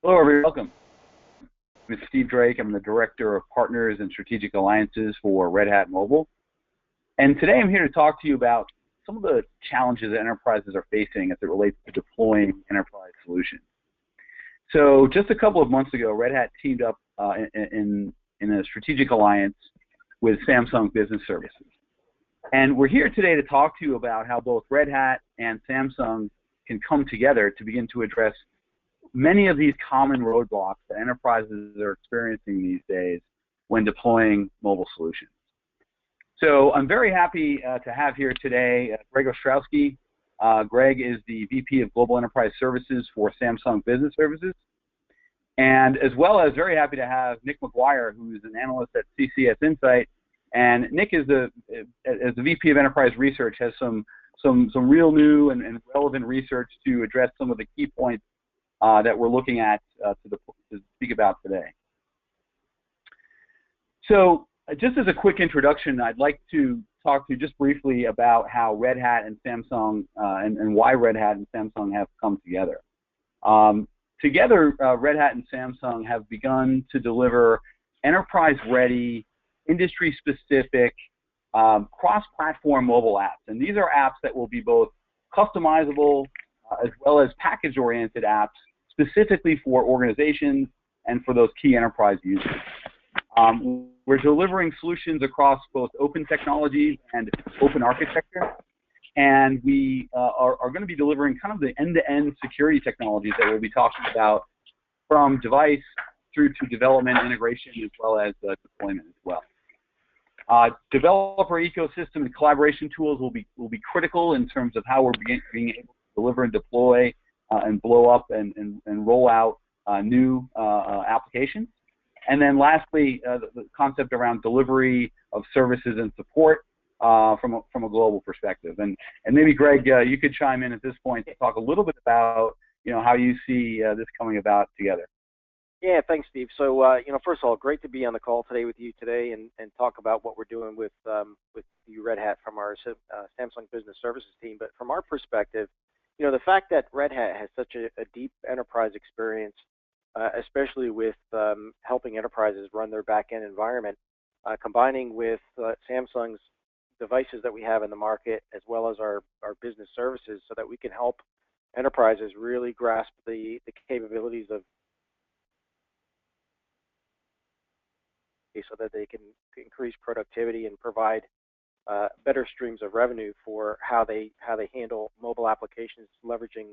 Hello, everyone. Welcome. I'm Steve Drake. I'm the Director of Partners and Strategic Alliances for Red Hat Mobile. And today I'm here to talk to you about some of the challenges that enterprises are facing as it relates to deploying enterprise solutions. So just a couple of months ago, Red Hat teamed up in a strategic alliance with Samsung Business Services. And we're here today to talk to you about how both Red Hat and Samsung can come together to begin to address many of these common roadblocks that enterprises are experiencing these days when deploying mobile solutions. So I'm very happy to have here today Greg Ostrowski. Greg is the VP of Global Enterprise Services for Samsung Business Services. And as well as very happy to have Nick McGuire, who is an analyst at CCS Insight. And Nick is as the VP of Enterprise Research, has some real new and relevant research to address some of the key points that we're looking at to speak about today. So just as a quick introduction, I'd like to talk to you just briefly about how Red Hat and Samsung and why Red Hat and Samsung have come together. Together, Red Hat and Samsung have begun to deliver enterprise-ready, industry-specific, cross-platform mobile apps. And these are apps that will be both customizable as well as package-oriented apps specifically for organizations and for those key enterprise users. We're delivering solutions across both open technologies and open architecture. And we are going to be delivering kind of the end-to-end security technologies that we'll be talking about from device through to development, integration, as well as deployment as well. Developer ecosystem and collaboration tools will be critical in terms of how we're being able to deliver and deploy and blow up and roll out new applications. And then lastly, the concept around delivery of services and support from a global perspective. And maybe Greg, you could chime in at this point to talk a little bit about how you see this coming about together. Yeah, thanks, Steve. So first of all, great to be on the call today with you today and talk about what we're doing with the Red Hat from our Samsung Business Services team. But from our perspective, the fact that Red Hat has such a deep enterprise experience, especially with helping enterprises run their back-end environment, combining with Samsung's devices that we have in the market, as well as our business services, so that we can help enterprises really grasp the capabilities of, so that they can increase productivity and provide better streams of revenue for how they handle mobile applications, leveraging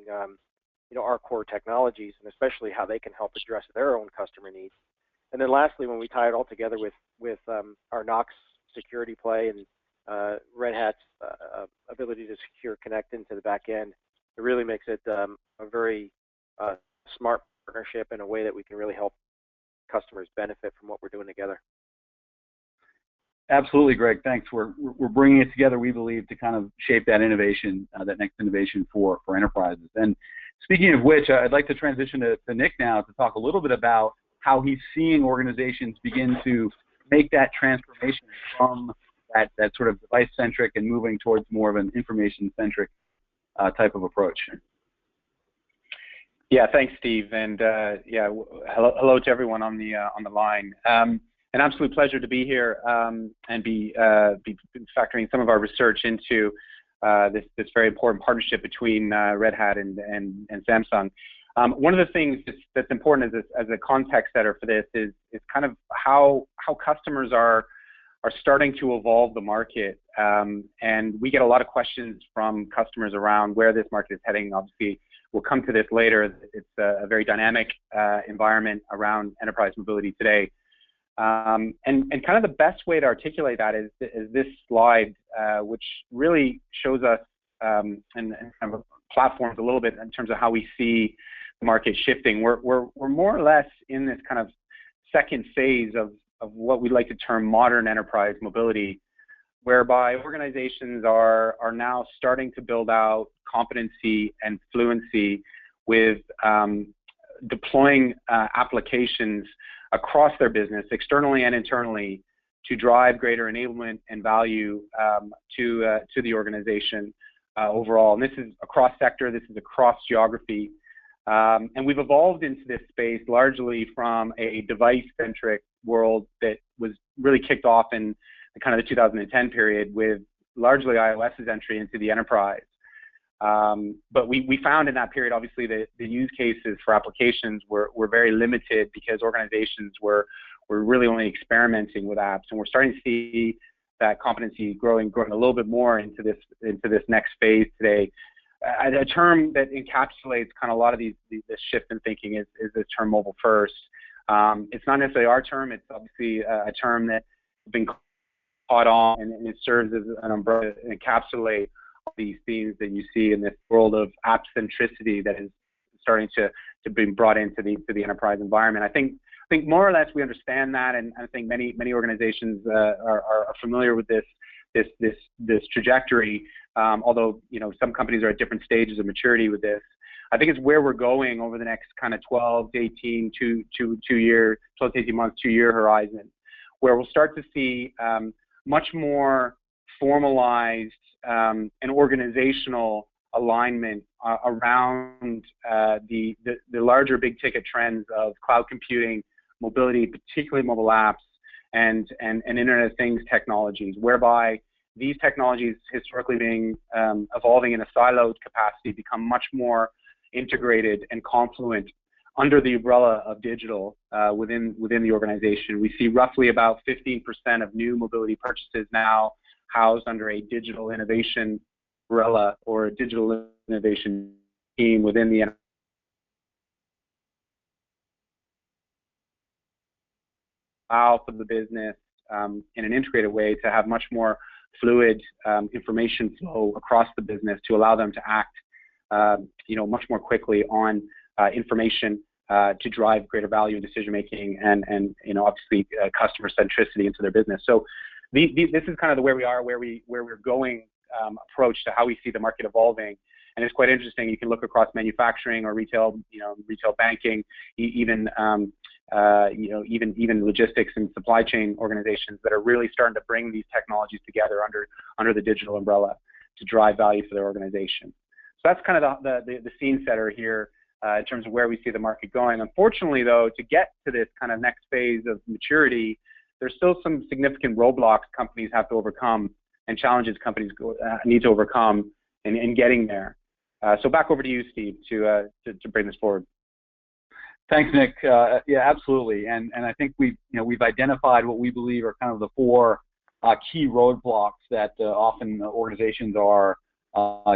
our core technologies, and especially how they can help address their own customer needs. And then lastly, when we tie it all together with our Knox security play and Red Hat's ability to secure connect into the back end, it really makes it a very smart partnership in a way that we can really help customers benefit from what we're doing together. Absolutely, Greg. Thanks. We're bringing it together, we believe, to kind of shape that innovation, that next innovation for enterprises. And speaking of which, I'd like to transition to Nick now to talk a little bit about how he's seeing organizations begin to make that transformation from that sort of device-centric and moving towards more of an information-centric type of approach. Yeah, thanks, Steve, and hello to everyone on the line. An absolute pleasure to be here and be factoring some of our research into this very important partnership between Red Hat and Samsung. One of the things that's important as a context setter for this is kind of how customers are starting to evolve the market, and we get a lot of questions from customers around where this market is heading. Obviously, we'll come to this later. It's a very dynamic environment around enterprise mobility today. And kind of the best way to articulate that is this slide, which really shows us and kind of platforms a little bit in terms of how we see the market shifting. We're more or less in this kind of second phase of what we like to term modern enterprise mobility, whereby organizations are now starting to build out competency and fluency with deploying applications across their business, externally and internally, to drive greater enablement and value to the organization overall. And this is across sector, this is across geography. And we've evolved into this space largely from a device-centric world that was really kicked off in the kind of the 2010 period with largely iOS's entry into the enterprise. But we found in that period, obviously, that the use cases for applications were very limited because organizations were really only experimenting with apps, and we're starting to see that competency growing a little bit more into this next phase today. A term that encapsulates kind of a lot of this shift in thinking is the term mobile first. It's not necessarily our term. It's obviously a term that has been caught on, and it serves as an umbrella and encapsulate all these themes that you see in this world of app centricity that is starting to be brought into the enterprise environment. I think more or less we understand that, and I think many organizations are familiar with this trajectory. Although some companies are at different stages of maturity with this. I think it's where we're going over the next kind of 12 to 18 months, 2 year horizon, where we'll start to see much more formalized and organizational alignment around the larger big ticket trends of cloud computing, mobility, particularly mobile apps, and Internet of Things technologies, whereby these technologies historically being evolving in a siloed capacity become much more integrated and confluent under the umbrella of digital within the organization. We see roughly about 15% of new mobility purchases now housed under a digital innovation umbrella or a digital innovation team within the mouth of the business in an integrated way to have much more fluid information flow across the business to allow them to act much more quickly on information to drive greater value in decision making and obviously customer centricity into their business. So this is kind of where we are, where we're going approach to how we see the market evolving. And it's quite interesting. You can look across manufacturing or retail, retail banking, even logistics and supply chain organizations that are really starting to bring these technologies together under the digital umbrella to drive value for their organization. So that's kind of the scene setter here in terms of where we see the market going. Unfortunately, though, to get to this kind of next phase of maturity, there's still some significant roadblocks companies have to overcome and challenges companies need to overcome in getting there. So back over to you, Steve, to bring this forward. Thanks, Nick. Yeah, absolutely. And I think we've identified what we believe are kind of the four key roadblocks that often organizations are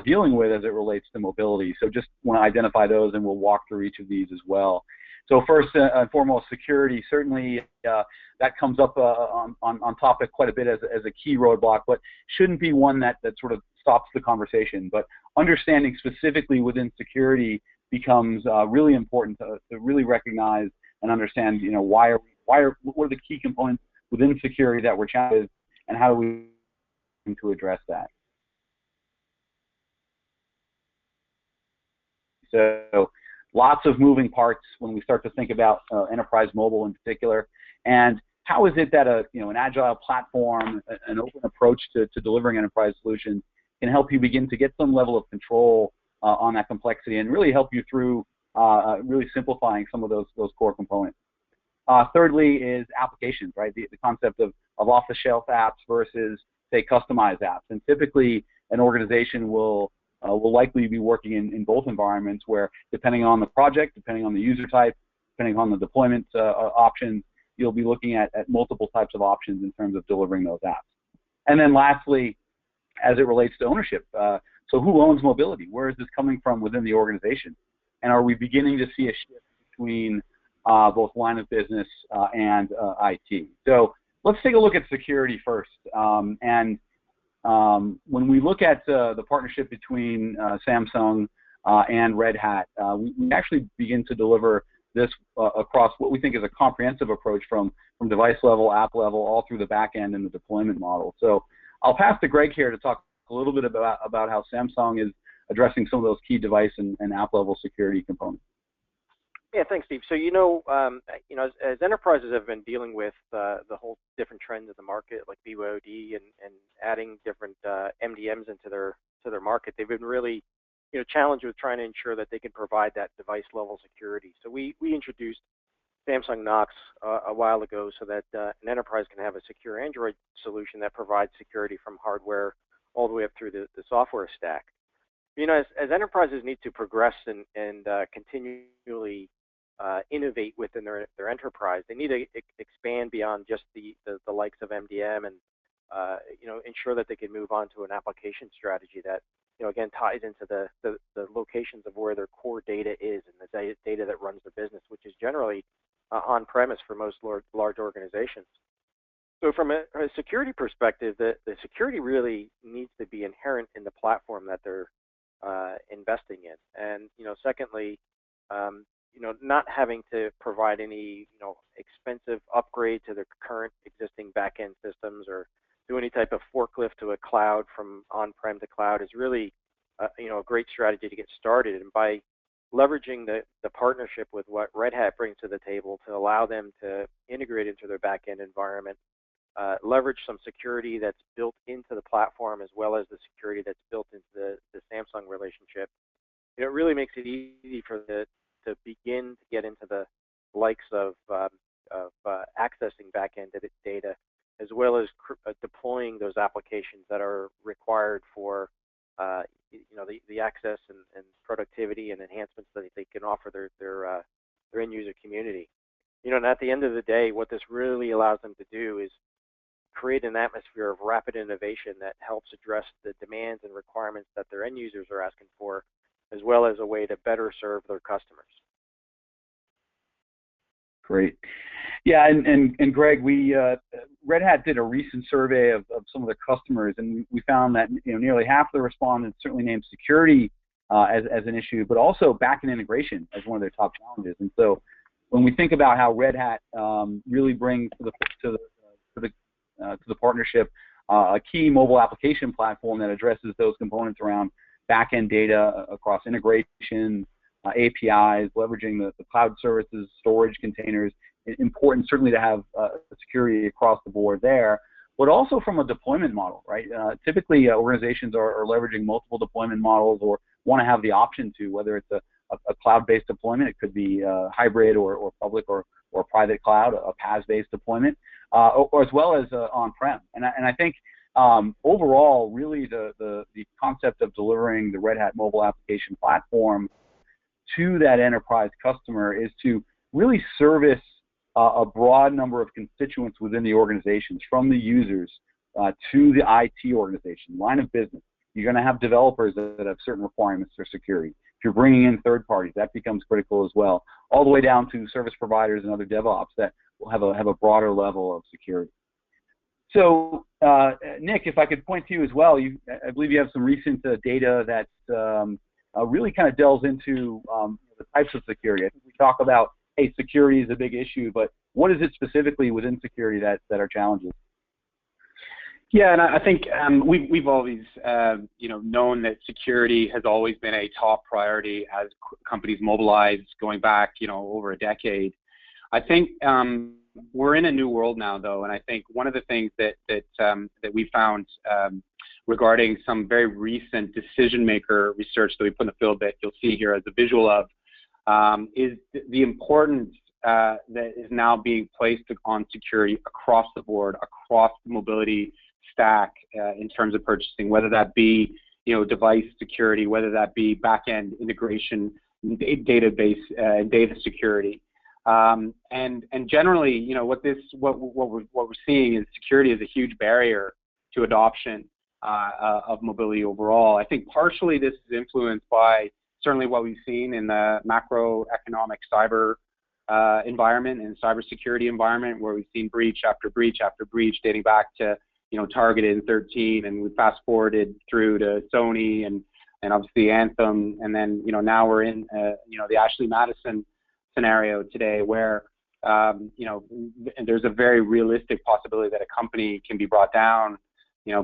dealing with as it relates to mobility. So just want to identify those, and we'll walk through each of these as well. So first and foremost, security. Certainly that comes up on topic quite a bit as a key roadblock, but shouldn't be one that sort of stops the conversation. But understanding specifically within security becomes really important to really recognize and understand, what are the key components within security that we're challenged with, and how do we to address that. So lots of moving parts when we start to think about enterprise mobile in particular, and how is it that an agile platform, an open approach to delivering enterprise solutions can help you begin to get some level of control on that complexity and really help you through really simplifying some of those core components. Thirdly is applications, right? The concept of off-the-shelf apps versus, say, customized apps. And typically, an organization will likely be working in both environments where, depending on the project, depending on the user type, depending on the deployment options, you'll be looking at multiple types of options in terms of delivering those apps. And then lastly, as it relates to ownership, so who owns mobility? Where is this coming from within the organization? And are we beginning to see a shift between both line of business and IT? So let's take a look at security first. When we look at the partnership between Samsung and Red Hat, we actually begin to deliver this across what we think is a comprehensive approach from device level, app level, all through the back end and the deployment model. So I'll pass to Greg here to talk a little bit about how Samsung is addressing some of those key device and app level security components. Yeah, thanks, Steve. So as enterprises have been dealing with the whole different trends in the market, like BYOD and adding different MDMs into their market, they've been really challenged with trying to ensure that they can provide that device level security. So we introduced Samsung Knox a while ago so that an enterprise can have a secure Android solution that provides security from hardware all the way up through the software stack. As enterprises need to progress and continually innovate within their enterprise, they need to expand beyond just the likes of MDM and ensure that they can move on to an application strategy that again ties into the locations of where their core data is and the data that runs the business, which is generally on-premise for most large organizations. So from a security perspective, the security really needs to be inherent in the platform that they're investing in. And secondly, not having to provide any expensive upgrade to their current existing back-end systems or do any type of forklift to a cloud from on-prem to cloud is really a great strategy to get started. And by leveraging the partnership with what Red Hat brings to the table to allow them to integrate into their back-end environment, leverage some security that's built into the platform as well as the security that's built into the Samsung relationship, it really makes it easy for to begin to get into the likes of accessing back-end data, as well as deploying those applications that are required for the access and productivity and enhancements that they can offer their end user community. And at the end of the day, what this really allows them to do is create an atmosphere of rapid innovation that helps address the demands and requirements that their end users are asking for, as well as a way to better serve their customers. Great. Yeah, and Greg, we Red Hat did a recent survey of some of the customers, and we found that nearly half of the respondents certainly named security as an issue, but also back-end integration as one of their top challenges. And so, when we think about how Red Hat really brings to the partnership a key mobile application platform that addresses those components around back-end data across integration, APIs, leveraging the cloud services, storage containers. Important certainly to have security across the board there, but also from a deployment model, right? Typically, organizations are leveraging multiple deployment models or want to have the option to, whether it's a cloud-based deployment, it could be hybrid or public or private cloud, a PaaS-based deployment, or as well as on-prem. And I think overall, really the concept of delivering the Red Hat mobile application platform to that enterprise customer is to really service a broad number of constituents within the organizations, from the users to the IT organization, line of business. You're going to have developers that have certain requirements for security. If you're bringing in third parties, that becomes critical as well, all the way down to service providers and other DevOps that will have a broader level of security. So, Nick, if I could point to you as well, I believe you have some recent data that really kind of delves into the types of security. I think we talk about, hey, security is a big issue, but what is it specifically within security that are challenges? Yeah, and I think we've always known that security has always been a top priority as companies mobilize, going back over a decade. I think we're in a new world now, though, and I think one of the things that we found regarding some very recent decision maker research that we put in the field that you'll see here as a visual of is the importance that is now being placed on security across the board, across the mobility stack in terms of purchasing, whether that be device security, whether that be back-end integration, database and data security, and generally, what we're seeing is security is a huge barrier to adoption of mobility overall. I think partially this is influenced by certainly what we've seen in the macroeconomic cyber environment and cybersecurity environment, where we've seen breach after breach after breach dating back to Targeted in 2013, and we fast forwarded through to Sony and obviously Anthem, and then now we're in the Ashley Madison scenario today, where there's a very realistic possibility that a company can be brought down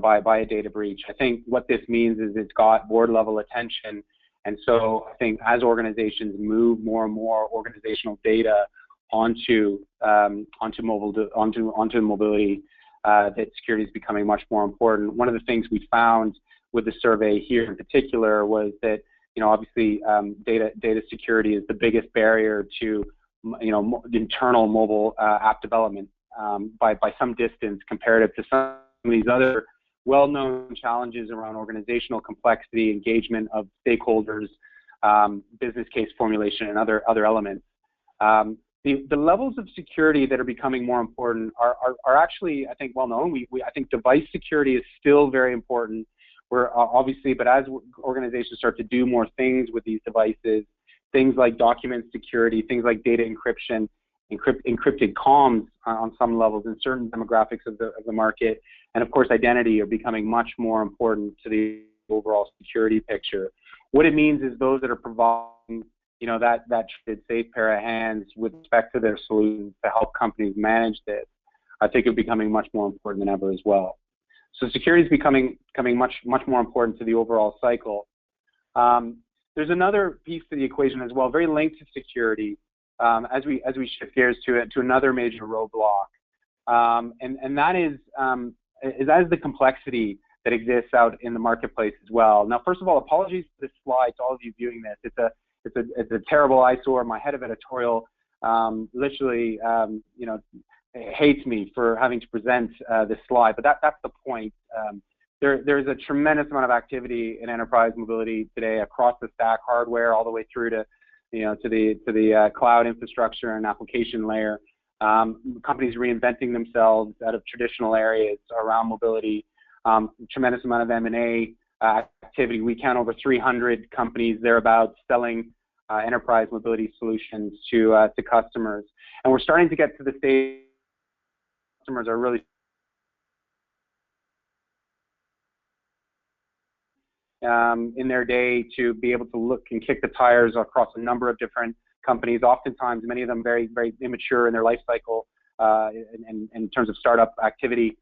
by a data breach. I think what this means is it's got board level attention, and so I think as organizations move more and more organizational data onto mobility, that security is becoming much more important. One of the things we found with the survey here in particular was that obviously data security is the biggest barrier to internal mobile app development by some distance comparative to some of these other well-known challenges around organizational complexity, engagement of stakeholders, business case formulation, and other elements. The levels of security that are becoming more important are actually, I think, well known. I think device security is still very important. We're obviously, but as organizations start to do more things with these devices, things like document security, things like data encryption, encrypted comms on some levels in certain demographics of the market, and of course identity are becoming much more important to the overall security picture. What it means is those that are providing that trusted safe pair of hands with respect to their solutions to help companies manage this, I think, are becoming much more important than ever as well. So security is becoming much more important to the overall cycle. There's another piece to the equation as well, very linked to security, as we shift gears to another major roadblock, and that is the complexity that exists out in the marketplace as well. Now, first of all, apologies for this slide to all of you viewing this. It's a terrible eyesore. My head of editorial literally hates me for having to present this slide, but that's the point. There's a tremendous amount of activity in enterprise mobility today across the stack, hardware all the way through to the cloud infrastructure and application layer. Companies reinventing themselves out of traditional areas around mobility. Tremendous amount of M&A activity. We count over 300 companies thereabouts selling enterprise mobility solutions to customers, and we're starting to get to the stage customers are really in their day to be able to look and kick the tires across a number of different companies. Oftentimes, many of them very, very immature in their life cycle in terms of startup activity.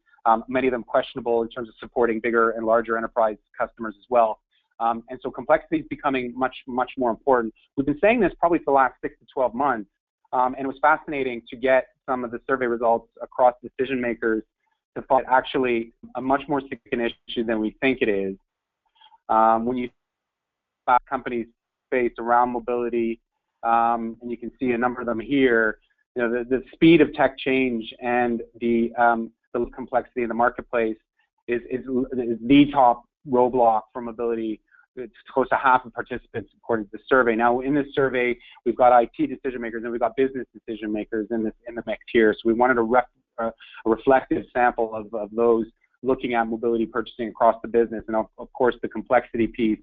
Many of them questionable in terms of supporting bigger and larger enterprise customers as well. And so complexity is becoming much more important. We've been saying this probably for the last 6 to 12 months, and it was fascinating to get some of the survey results across decision makers to find actually a much more significant issue than we think it is. When you companies face around mobility, and you can see a number of them here, the speed of tech change and the complexity in the marketplace is the top roadblock for mobility. It's close to half of participants according to the survey. Now, in this survey, we've got IT decision makers and we've got business decision makers in the mix here. So we wanted a reflective sample of those looking at mobility purchasing across the business, and of course, the complexity piece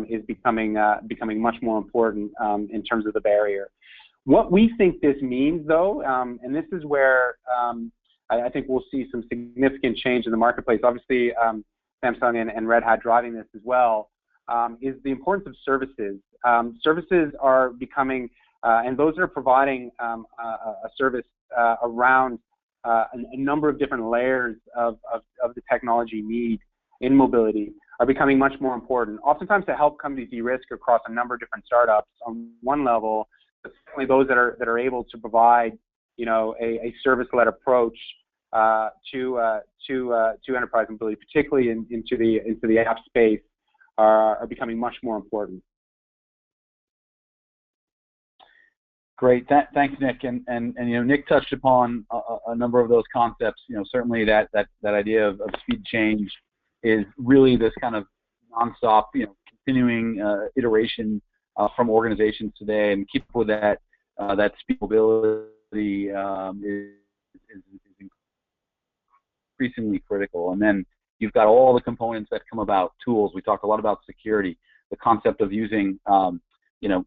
is becoming much more important in terms of the barrier. What we think this means, though, and this is where I think we'll see some significant change in the marketplace. Obviously, Samsung and Red Hat driving this as well, is the importance of services. Services are becoming, and those that are providing a service around a number of different layers of the technology need in mobility are becoming much more important. Oftentimes to help companies de-risk across a number of different startups on one level, but certainly those that are able to provide a service-led approach to enterprise mobility, particularly into the app space, are becoming much more important. Great, thanks, Nick. And Nick touched upon a number of those concepts. Certainly that idea of speed change is really this kind of nonstop, continuing iteration from organizations today, and keep with that speed mobility is increasingly critical. And then you've got all the components that come about, tools. We talked a lot about security, the concept of using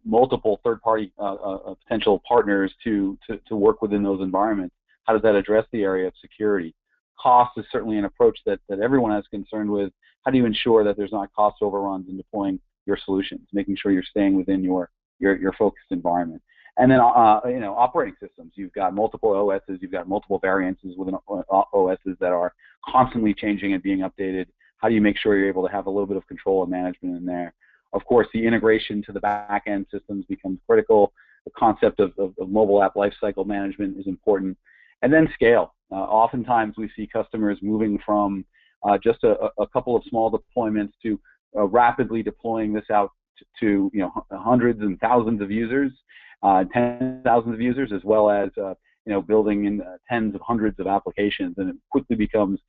multiple third-party potential partners to work within those environments. How does that address the area of security? Cost is certainly an approach that everyone has concern with. How do you ensure that there's not cost overruns in deploying your solutions, making sure you're staying within your focused environment? And then operating systems. You've got multiple OSs, you've got multiple variances within OSs that are constantly changing and being updated. How do you make sure you're able to have a little bit of control and management in there? Of course, the integration to the back-end systems becomes critical. The concept of mobile app lifecycle management is important. And then scale. Oftentimes we see customers moving from just a couple of small deployments to rapidly deploying this out to hundreds and thousands of users, tens of thousands of users, as well as building in tens of hundreds of applications, and it quickly becomes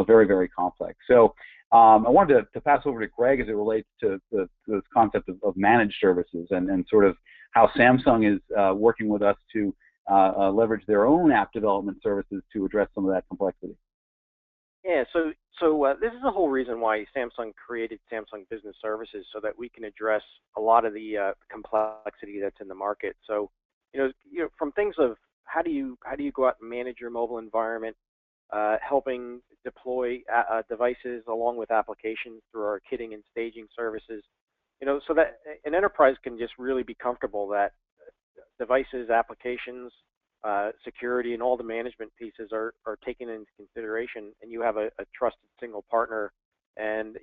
very, very complex. So I wanted to pass over to Greg as it relates to this concept of managed services and sort of how Samsung is working with us to leverage their own app development services to address some of that complexity. Yeah, so this is the whole reason why Samsung created Samsung Business Services, so that we can address a lot of the complexity that's in the market. So, from things of how do you go out and manage your mobile environment, helping deploy devices along with applications through our kitting and staging services, so that an enterprise can just really be comfortable that devices, applications, security, and all the management pieces are taken into consideration, and you have a trusted single partner, and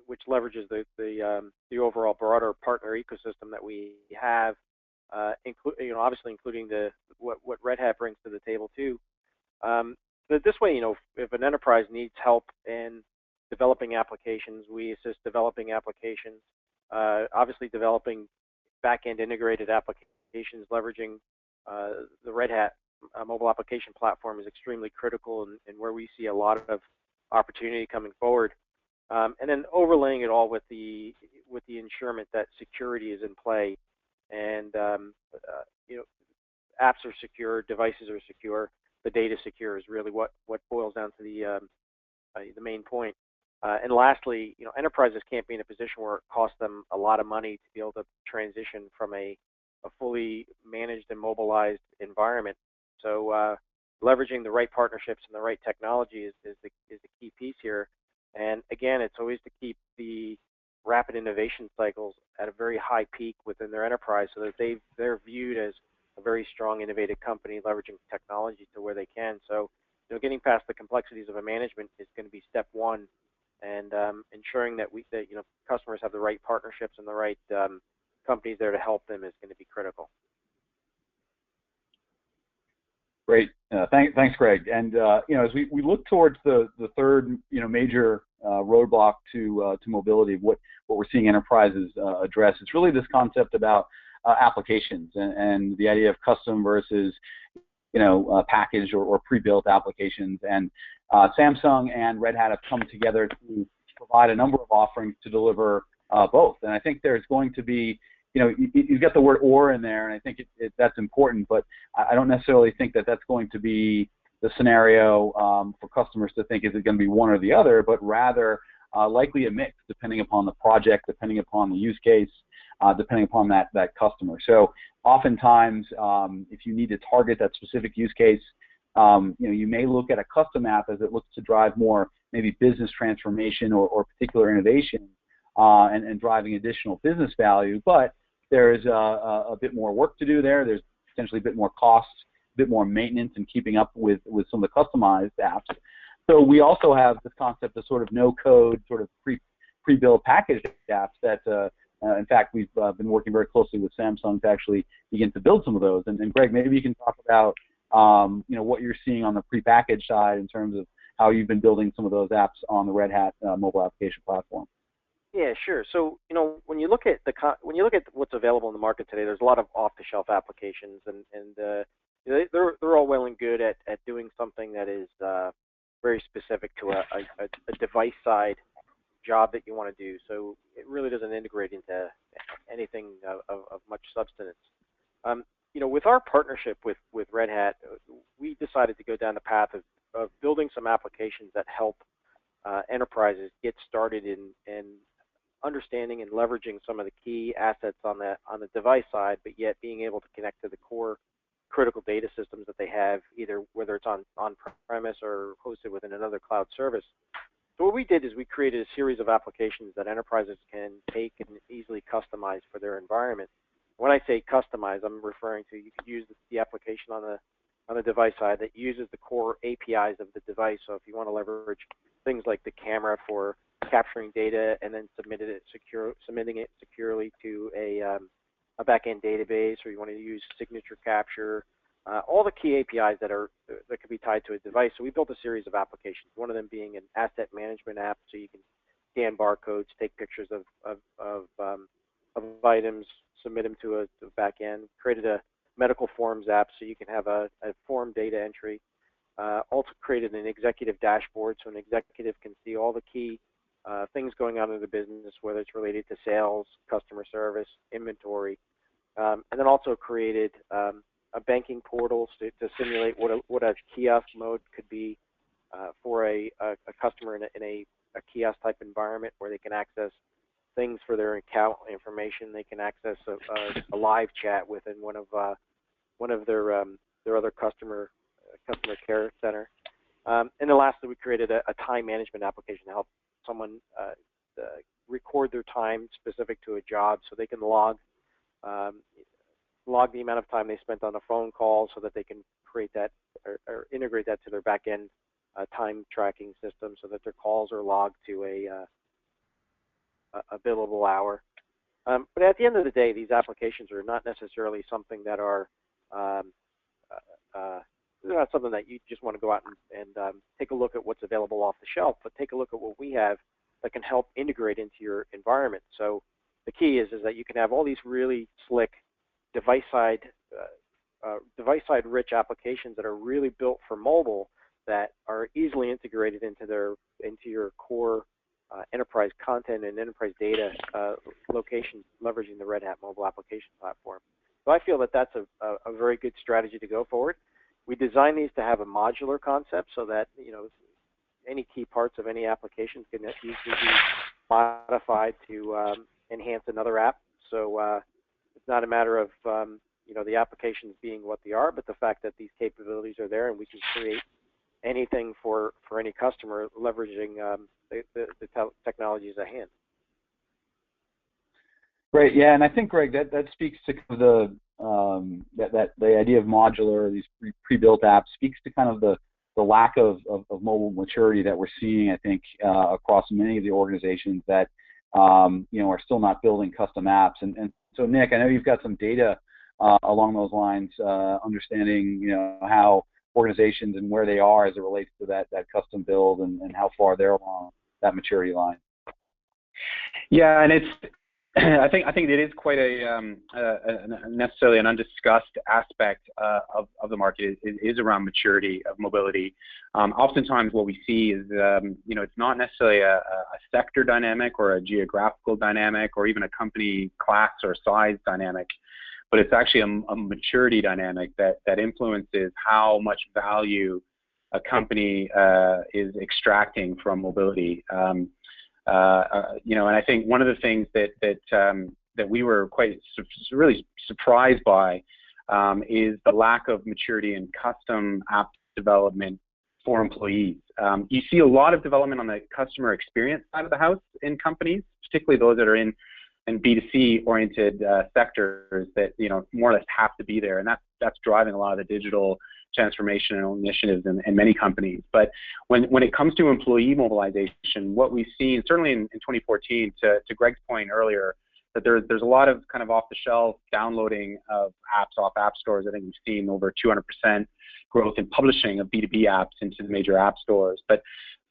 which leverages the overall broader partner ecosystem that we have, obviously including what Red Hat brings to the table too. But this way, if an enterprise needs help in developing applications, we assist developing applications. Obviously, developing back-end integrated applications, leveraging the Red Hat mobile application platform is extremely critical, and where we see a lot of opportunity coming forward. And then overlaying it all with the ensurement that security is in play, and apps are secure, devices are secure, the data secure is really what boils down to the main point. And lastly, enterprises can't be in a position where it costs them a lot of money to be able to transition from a fully managed and mobilized environment. So leveraging the right partnerships and the right technology is the key piece here. And again, it's always to keep the rapid innovation cycles at a very high peak within their enterprise, so that they're viewed as a very strong, innovative company leveraging technology to where they can. So, getting past the complexities of a management is going to be step one, and ensuring that customers have the right partnerships and the right companies there to help them is going to be critical. Great, thanks, Greg. And as we look towards the third major roadblock to mobility, what we're seeing enterprises address, it's really this concept about applications and the idea of custom versus packaged or pre-built applications. And Samsung and Red Hat have come together to provide a number of offerings to deliver both. And I think there's going to be, you've got the word "or" in there, and I think that's important, but I don't necessarily think that that's going to be the scenario for customers to think, is it going to be one or the other, but rather likely a mix, depending upon the project, depending upon the use case, depending upon that customer. So oftentimes, if you need to target that specific use case, you may look at a custom app as it looks to drive more maybe business transformation or particular innovation and driving additional business value, but there's a bit more work to do there. There's potentially a bit more cost, a bit more maintenance, and keeping up with some of the customized apps. So we also have this concept of sort of no-code, sort of pre-built packaged apps that, in fact, we've been working very closely with Samsung to actually begin to build some of those. And Greg, maybe you can talk about what you're seeing on the pre-packaged side in terms of how you've been building some of those apps on the Red Hat mobile application platform. Yeah, sure. So when you look at what's available in the market today, there's a lot of off-the-shelf applications, and they're all well and good at doing something that is very specific to a device side job that you want to do. So it really doesn't integrate into anything of much substance. With our partnership with Red Hat, we decided to go down the path of building some applications that help enterprises get started in understanding and leveraging some of the key assets on the device side, but yet being able to connect to the core critical data systems that they have, either whether it's on-premise or hosted within another cloud service. So what we did is we created a series of applications that enterprises can take and easily customize for their environment. When I say customize, I'm referring to, you could use the application on the device side that uses the core APIs of the device. So if you want to leverage things like the camera for capturing data and then submitting it securely to a back-end database, or you want to use signature capture, all the key APIs that could be tied to a device. So we built a series of applications, one of them being an asset management app, so you can scan barcodes, take pictures of of items, submit them to a back end. Created a medical forms app so you can have a form data entry. Also created an executive dashboard so an executive can see all the key things going on in the business, whether it's related to sales, customer service, inventory, and then also created a banking portal to simulate what a kiosk mode could be for a customer in a kiosk type environment where they can access things for their account information. They can access a live chat within one of their other customer care center. And then lastly, we created a time management application to help someone record their time specific to a job, so they can log the amount of time they spent on a phone call, so that they can create that or integrate that to their back end time tracking system, so that their calls are logged to a billable hour. But at the end of the day, these applications are not necessarily something that are they're not something that you just want to go out and take a look at what's available off the shelf, but take a look at what we have that can help integrate into your environment. So the key is that you can have all these really slick device-side rich applications that are really built for mobile, that are easily integrated into your core enterprise content and enterprise data locations, leveraging the Red Hat mobile application platform. So I feel that that's a very good strategy to go forward. We designed these to have a modular concept, so that any key parts of any application can easily be modified to enhance another app. So it's not a matter of the applications being what they are, but the fact that these capabilities are there, and we can create anything for any customer leveraging the technologies at hand. Great, yeah, and I think, Greg, that speaks to the the idea of modular, these pre-built apps, speaks to kind of the lack of mobile maturity that we're seeing, I think, across many of the organizations that are still not building custom apps. And so, Nick, I know you've got some data along those lines, understanding how organizations and where they are as it relates to that custom build, and how far they're along that maturity line. Yeah, and it's I think it is quite necessarily an undiscussed aspect of the market is around maturity of mobility. Oftentimes, what we see is it's not necessarily a sector dynamic or a geographical dynamic or even a company class or size dynamic, but it's actually a maturity dynamic that influences how much value a company is extracting from mobility. And I think one of the things that we were quite really surprised by is the lack of maturity in custom app development for employees. You see a lot of development on the customer experience side of the house in companies, particularly those that are in B2C oriented sectors that more or less have to be there, and that's driving a lot of the digital transformational initiatives in many companies. But when it comes to employee mobilization, what we've seen, certainly in 2014, to Greg's point earlier, that there's a lot of kind of off-the-shelf downloading of apps off app stores. I think we've seen over 200% growth in publishing of B2B apps into the major app stores. But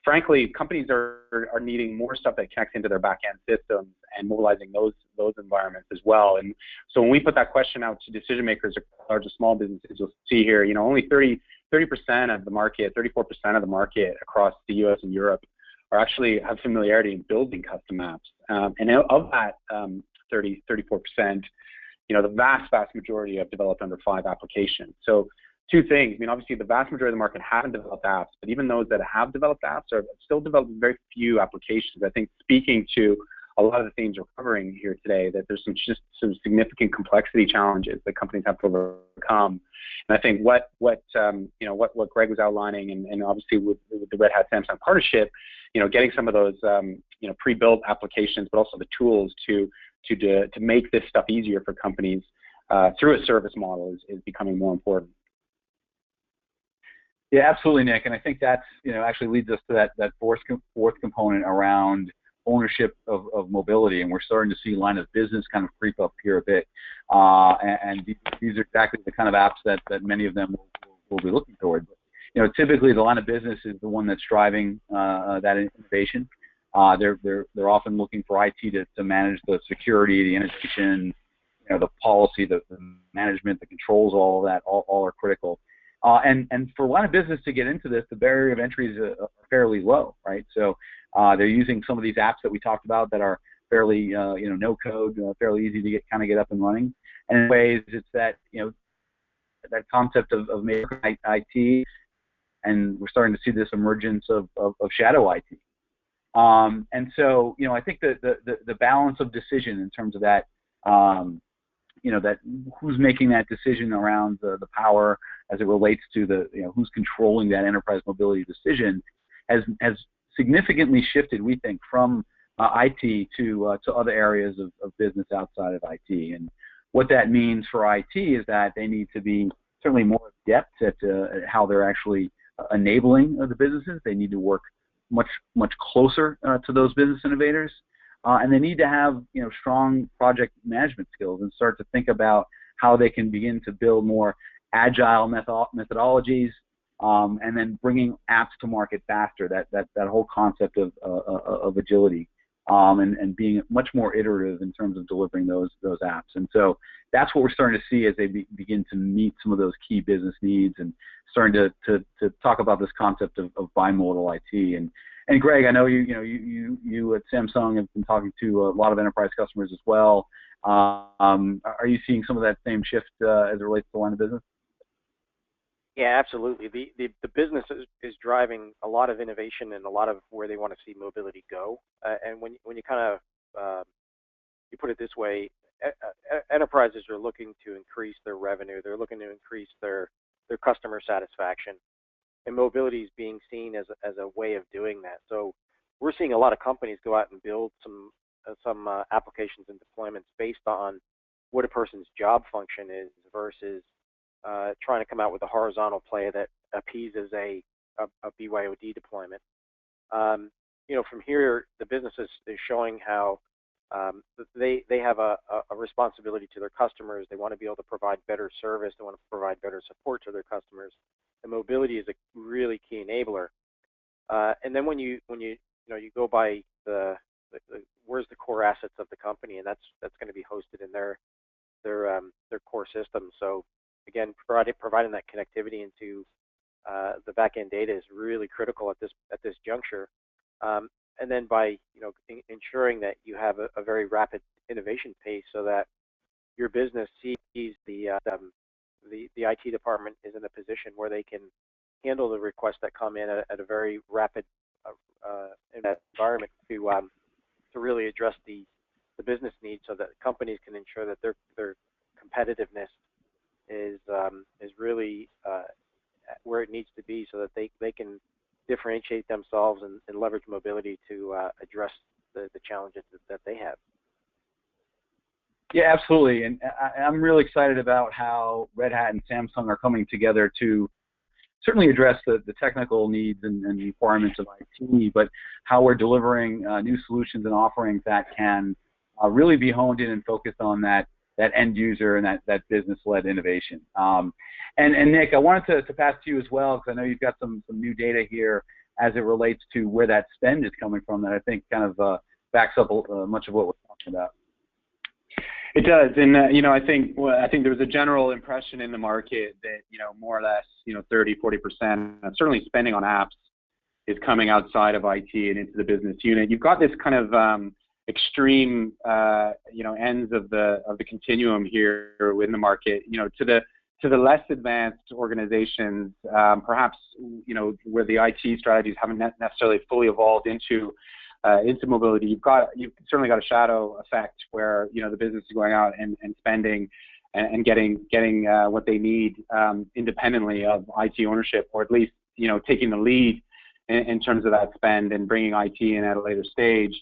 frankly, companies are needing more stuff that connects into their back-end systems and mobilizing those environments as well. And so when we put that question out to decision makers, large or small businesses, you'll see here, only 30% of the market, 34% of the market across the US and Europe are actually have familiarity in building custom apps. And of that 34%, the vast majority have developed under 5 applications. So two things. Obviously, the vast majority of the market haven't developed apps, but even those that have developed apps are still developing very few applications. I think, speaking to a lot of the themes we're covering here today, that there's some significant complexity challenges that companies have to overcome. And I think what Greg was outlining, and obviously with the Red Hat Samsung partnership, getting some of those pre-built applications, but also the tools to make this stuff easier for companies through a service model is becoming more important. Yeah, absolutely, Nick. And I think that's actually leads us to that fourth component around ownership of mobility, and we're starting to see line of business kind of creep up here a bit. And these are exactly the kind of apps that many of them will be looking toward. Typically the line of business is the one that's driving that innovation. They're often looking for IT to manage the security, the integration, the policy, the management, the controls, all of that, all are critical. And for a line of business to get into this, the barrier of entry is fairly low, right? So they're using some of these apps that we talked about that are fairly, no code, fairly easy to get up and running. And in ways, it's that, that concept of making IT, and we're starting to see this emergence of shadow IT. And so, I think the balance of decision in terms of that, that who's making that decision around the power as it relates to who's controlling that enterprise mobility decision has significantly shifted, we think, from IT to other areas of business outside of IT. And what that means for IT is that they need to be certainly more adept at how they're actually enabling the businesses. They need to work much closer to those business innovators, and they need to have strong project management skills and start to think about how they can begin to build more agile methodologies, and then bringing apps to market faster. That whole concept of agility, and being much more iterative in terms of delivering those apps. And so that's what we're starting to see as they begin to meet some of those key business needs and starting to talk about this concept of bimodal IT. And Greg, I know you at Samsung have been talking to a lot of enterprise customers as well. Are you seeing some of that same shift as it relates to the line of business? Yeah, absolutely. The business is driving a lot of innovation and a lot of where they want to see mobility go. And when you kind of you put it this way, enterprises are looking to increase their revenue. They're looking to increase their customer satisfaction, and mobility is being seen as a way of doing that. So we're seeing a lot of companies go out and build some applications and deployments based on what a person's job function is versus trying to come out with a horizontal play that appeases a BYOD deployment. From here, the business is showing how they have a responsibility to their customers. They want to be able to provide better service. They want to provide better support to their customers. And mobility is a really key enabler. And then when you go by where's the core assets of the company, and that's going to be hosted in their core system. So again, providing that connectivity into the back-end data is really critical at this juncture. And then by ensuring that you have a very rapid innovation pace, so that your business sees the IT department is in a position where they can handle the requests that come in at a very rapid in that environment to really address the business needs, so that companies can ensure that their competitiveness is really where it needs to be, so that they can differentiate themselves and leverage mobility to address the challenges that they have. Yeah, absolutely. And I'm really excited about how Red Hat and Samsung are coming together to certainly address the technical needs and requirements of IT, but how we're delivering new solutions and offerings that can really be honed in and focused on that end user and that business-led innovation. And Nick, I wanted to pass to you as well, because I know you've got some new data here as it relates to where that spend is coming from that I think kind of backs up much of what we're talking about. It does, and I think there was a general impression in the market that more or less 30-40% of certainly spending on apps is coming outside of IT and into the business unit. You've got this kind of extreme ends of the continuum here within the market. To the less advanced organizations, perhaps where the IT strategies haven't necessarily fully evolved into mobility, you've certainly got a shadow effect where the business is going out and spending and getting what they need independently of IT ownership, or at least taking the lead in terms of that spend and bringing IT in at a later stage.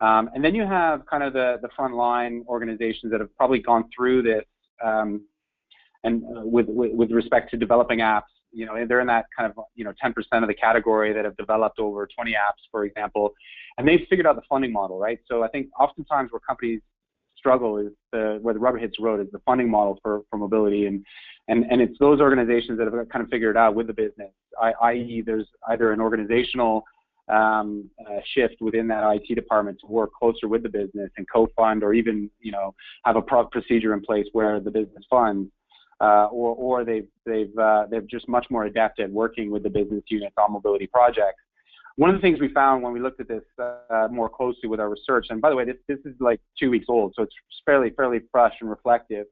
And then you have kind of the frontline organizations that have probably gone through this, and with respect to developing apps, they're in that kind of 10% of the category that have developed over 20 apps, for example, and they've figured out the funding model, right? So I think oftentimes where companies struggle is where the rubber hits the road is the funding model for mobility, and it's those organizations that have kind of figured it out with the business, i.e. there's either an organizational shift within that IT department to work closer with the business and co-fund, or even have a procedure in place where the business funds, or they're just much more adept at working with the business units on mobility projects. One of the things we found when we looked at this more closely with our research, and by the way, this is like 2 weeks old, so it's fairly fresh and reflective,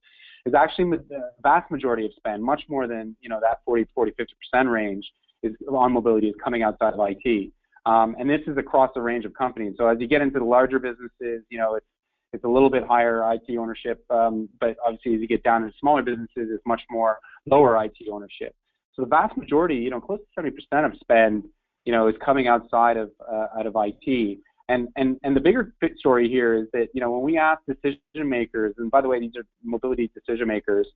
is actually the vast majority of spend, much more than that 40, 50% range, is on mobility, is coming outside of IT. And this is across a range of companies. So as you get into the larger businesses, it's a little bit higher IT ownership, but obviously as you get down into smaller businesses, it's much more lower IT ownership. So the vast majority, close to 70% of spend, is coming outside of IT. And the bigger story here is that, when we ask decision makers, and by the way, these are mobility decision makers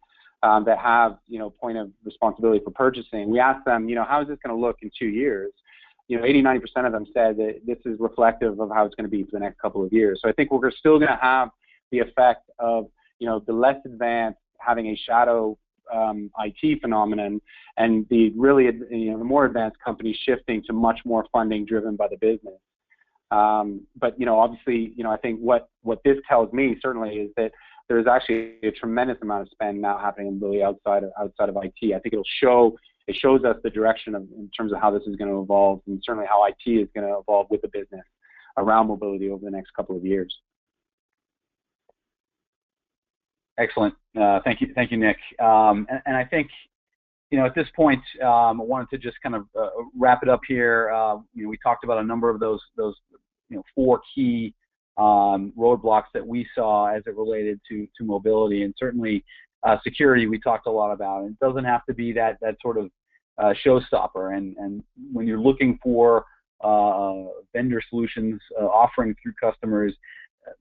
that have, point of responsibility for purchasing, we ask them, how is this going to look in 2 years? 80, 90% of them said that this is reflective of how it's going to be for the next couple of years. So I think we're still going to have the effect of, the less advanced having a shadow IT phenomenon, and the really, the more advanced companies shifting to much more funding driven by the business. But obviously, I think what this tells me certainly is that there's actually a tremendous amount of spend now happening really outside of IT. I think it shows us the direction in terms of how this is going to evolve, and certainly how IT is going to evolve with the business around mobility over the next couple of years. Excellent. Thank you, Nick. And I think, at this point, I wanted to just kind of wrap it up here. We talked about a number of those 4 key roadblocks that we saw as it related to mobility, and certainly security we talked a lot about. And it doesn't have to be that sort of showstopper. And when you're looking for vendor solutions offering through customers,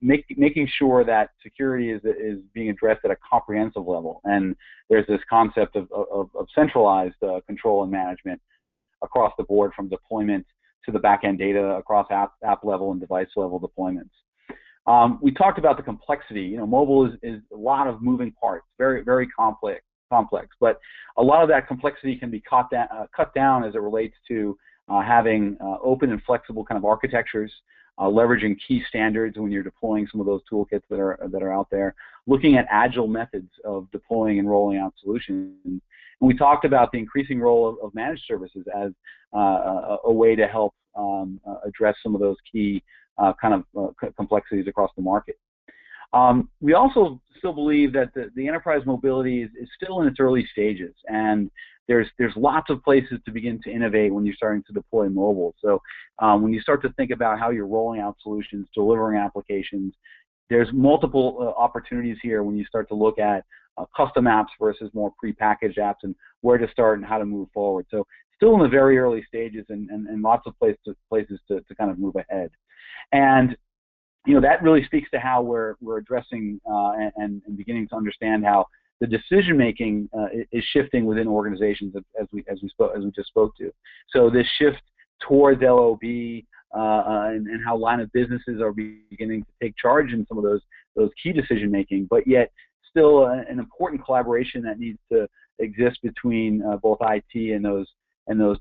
making sure that security is being addressed at a comprehensive level. And there's this concept of centralized control and management across the board, from deployment to the back-end data across app level and device level deployments. We talked about the complexity. Mobile is a lot of moving parts, very, very complex. But a lot of that complexity can be cut down as it relates to having open and flexible kind of architectures, leveraging key standards when you're deploying some of those toolkits that are out there, looking at agile methods of deploying and rolling out solutions. And we talked about the increasing role of managed services as a way to help address some of those key complexities across the market. We also still believe that the enterprise mobility is still in its early stages, and there's lots of places to begin to innovate when you're starting to deploy mobile. So when you start to think about how you're rolling out solutions, delivering applications, there's multiple opportunities here when you start to look at custom apps versus more prepackaged apps, and where to start and how to move forward. So still in the very early stages, and lots of places to kind of move ahead. And that really speaks to how we're addressing and beginning to understand how the decision making is shifting within organizations, as we just spoke to. So this shift towards LOB and how line of businesses are beginning to take charge in some of those key decision making, but yet still an important collaboration that needs to exist between both IT and those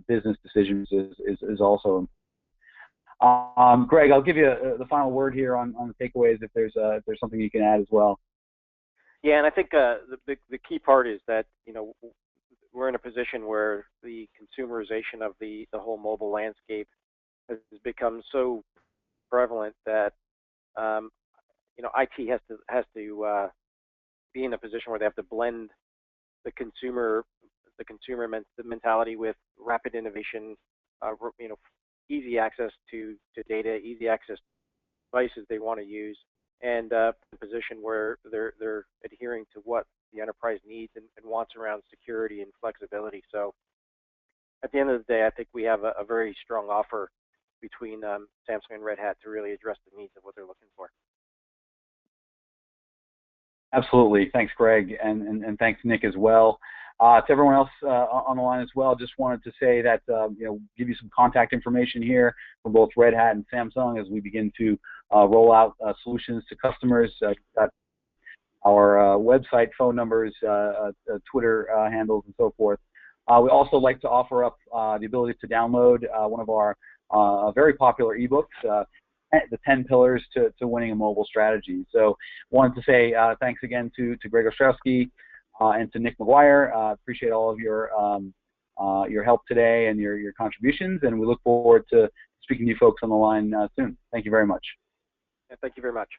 business decisions is also important. Greg, I'll give you the final word here on the takeaways if there's something you can add as well. Yeah, and I think the key part is that we're in a position where the consumerization of the whole mobile landscape has become so prevalent that IT has to be in a position where they have to blend the consumer mentality with rapid innovation, easy access to data, easy access to devices they want to use, and a position where they're adhering to what the enterprise needs and wants around security and flexibility. So at the end of the day, I think we have a very strong offer between Samsung and Red Hat to really address the needs of what they're looking for. Absolutely. Thanks, Greg, and thanks, Nick, as well. To everyone else on the line as well, just wanted to say that, give you some contact information here for both Red Hat and Samsung as we begin to roll out solutions to customers. Got our website, phone numbers, Twitter handles, and so forth. We also like to offer up the ability to download one of our very popular ebooks, the 10 pillars to winning a mobile strategy. So wanted to say thanks again to Greg Ostrowski and to Nick McGuire. Appreciate all of your help today and your contributions, and we look forward to speaking to you folks on the line soon. Thank you very much. Thank you very much.